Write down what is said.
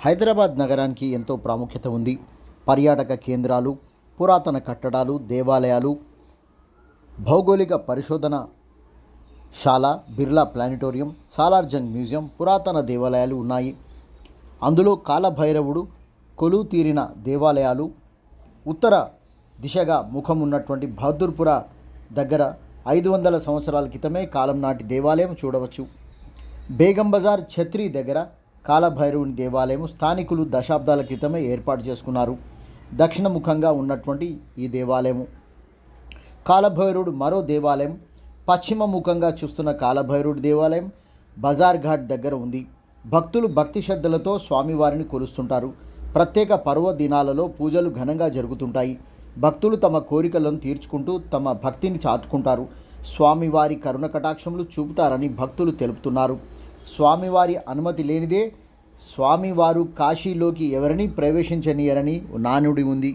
హైదరాబాద్ నగరానికి ఎంతో ప్రాముఖ్యత ఉంది. పర్యాటక కేంద్రాలు, పురాతన కట్టడాలు, దేవాలయాలు, భౌగోళిక పరిశోధన శాల, బిర్లా ప్లానిటోరియం, సాలార్జంగ్ మ్యూజియం, పురాతన దేవాలయాలు ఉన్నాయి. అందులో కాలభైరవుడు కొలువు తీరిన దేవాలయాలు, ఉత్తర దిశగా ముఖం ఉన్నటువంటి బహదూర్పుర దగ్గర 500 సంవత్సరాల క్రితమే కాలం నాటి దేవాలయం చూడవచ్చు. బేగం బజార్ ఛత్రి దగ్గర కాలభైరవుని దేవాలయం స్థానికులు దశాబ్దాల క్రితమే ఏర్పాటు చేసుకున్నారు. దక్షిణముఖంగా ఉన్నటువంటి ఈ దేవాలయము. కాలభైరవుడు మరో దేవాలయం పశ్చిమ ముఖంగా చూస్తున్న కాలభైరవుడి దేవాలయం బజార్ ఘాట్ దగ్గర ఉంది. భక్తులు భక్తి శ్రద్ధలతో స్వామివారిని కొలుస్తుంటారు. ప్రత్యేక పర్వదినాలలో పూజలు ఘనంగా జరుగుతుంటాయి. భక్తులు తమ కోరికలను తీర్చుకుంటూ తమ భక్తిని చాటుకుంటారు. స్వామివారి కరుణ కటాక్షములు చూపుతారని భక్తులు తెలుపుతున్నారు. స్వామివారి అనుమతి లేనిదే స్వామివారు కాశీలోకి ఎవరిని ప్రవేశించనీయరని నానుడి ఉంది.